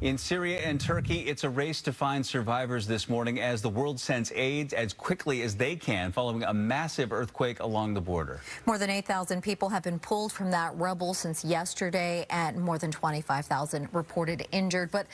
In Syria and Turkey, it's a race to find survivors this morning as the world sends aid as quickly as they can following a massive earthquake along the border. More than 8,000 people have been pulled from that rubble since yesterday, and more than 25,000 reported injured. But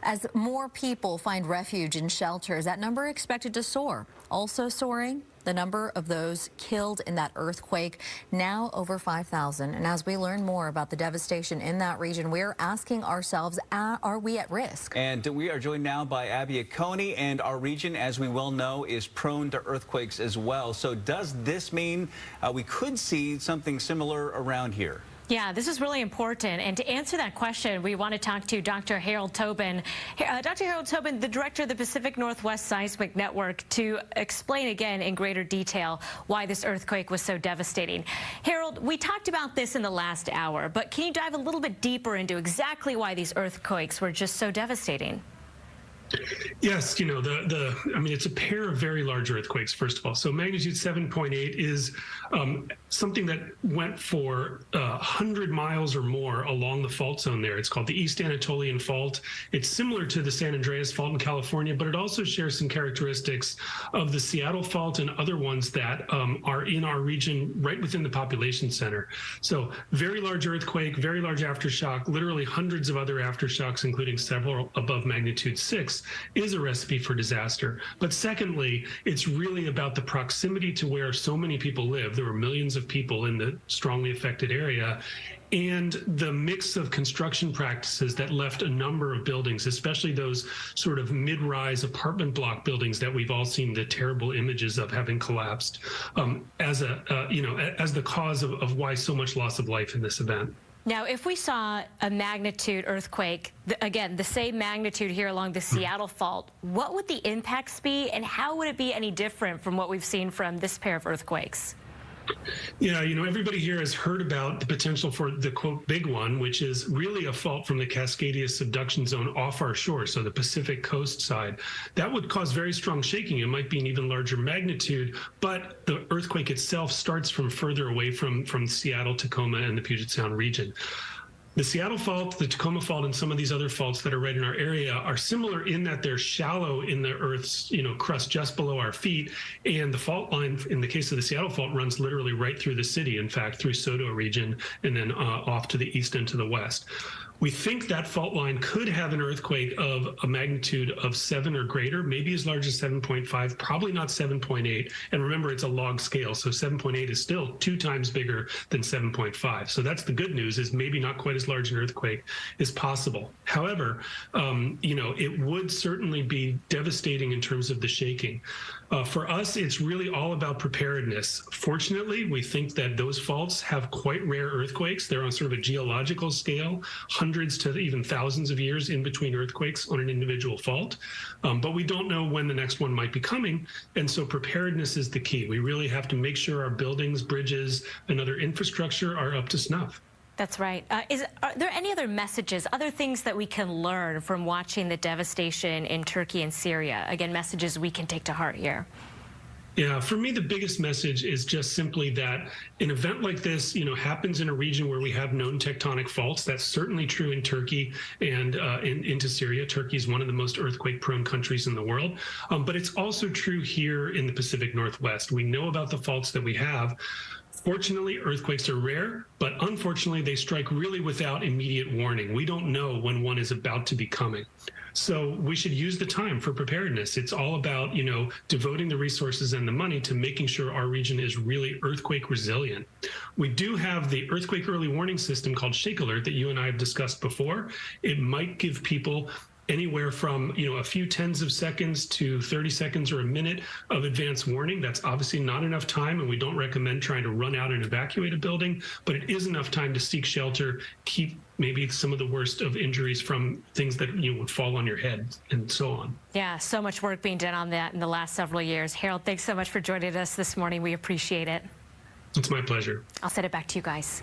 as more people find refuge in shelters, that number expected to soar. Also soaring, the number of those killed in that earthquake, now over 5,000. And as we learn more about the devastation in that region, we're asking ourselves, are we at risk? And we are joined now by Abby Coney, and our region, as we well know, is prone to earthquakes as well. So does this mean we could see something similar around here? Yeah, this is really important. And to answer that question, we want to talk to Dr. Harold Tobin. Dr. Harold Tobin, the director of the Pacific Northwest Seismic Network, to explain again in greater detail why this earthquake was so devastating. Harold, we talked about this in the last hour, but can you dive a little bit deeper into exactly why these earthquakes were just so devastating? Yes, you know, I mean, it's a pair of very large earthquakes, first of all. So magnitude 7.8 is something that went for 100 miles or more along the fault zone there. It's called the East Anatolian Fault. It's similar to the San Andreas Fault in California, but it also shares some characteristics of the Seattle Fault and other ones that are in our region right within the population center. So very large earthquake, very large aftershock, literally hundreds of other aftershocks, including several above magnitude 6. Is a recipe for disaster. But secondly, it's really about the proximity to where so many people live. There were millions of people in the strongly affected area, and the mix of construction practices that left a number of buildings, especially those sort of mid-rise apartment block buildings that we've all seen the terrible images of having collapsed, as the cause of why so much loss of life in this event. Now, if we saw a magnitude earthquake, again, the same magnitude here along the Seattle Fault, what would the impacts be, and how would it be any different from what we've seen from this pair of earthquakes? Yeah, you know, everybody here has heard about the potential for the, quote, big one, which is really a fault from the Cascadia subduction zone off our shore, so the Pacific coast side. That would cause very strong shaking. It might be an even larger magnitude, but the earthquake itself starts from further away from Seattle, Tacoma, and the Puget Sound region. The Seattle Fault, the Tacoma Fault, and some of these other faults that are right in our area are similar in that they're shallow in the Earth's, crust just below our feet. And the fault line, in the case of the Seattle Fault, runs literally right through the city, in fact, through SoDo region, and then off to the east and to the west. We think that fault line could have an earthquake of a magnitude of 7 or greater, maybe as large as 7.5, probably not 7.8. And remember, it's a log scale, so 7.8 is still 2 times bigger than 7.5. So that's the good news, is maybe not quite as large an earthquake is possible. However, it would certainly be devastating in terms of the shaking. For us, it's really all about preparedness. Fortunately, we think that those faults have quite rare earthquakes. They're on sort of a geological scale, hundreds to even thousands of years in between earthquakes on an individual fault. But we don't know when the next one might be coming. And so preparedness is the key. We really have to make sure our buildings, bridges, and other infrastructure are up to snuff. That's right. Are there any other messages, other things that we can learn from watching the devastation in Turkey and Syria? Again, messages we can take to heart here. Yeah, for me, the biggest message is just simply that an event like this, happens in a region where we have known tectonic faults. That's certainly true in Turkey and into Syria. Turkey is one of the most earthquake-prone countries in the world. But it's also true here in the Pacific Northwest. We know about the faults that we have. Fortunately, earthquakes are rare, but unfortunately, they strike really without immediate warning. We don't know when one is about to be coming. So we should use the time for preparedness. It's all about, devoting the resources and the money to making sure our region is really earthquake resilient. We do have the earthquake early warning system called Shake Alert that you and I have discussed before. It might give people anywhere from a few tens of seconds to 30 seconds or a minute of advance warning. That's obviously not enough time, and we don't recommend trying to run out and evacuate a building, but it is enough time to seek shelter, keep maybe some of the worst of injuries from things that would fall on your head and so on. Yeah, so much work being done on that in the last several years. Harold, thanks so much for joining us this morning. We appreciate it. It's my pleasure. I'll send it back to you guys.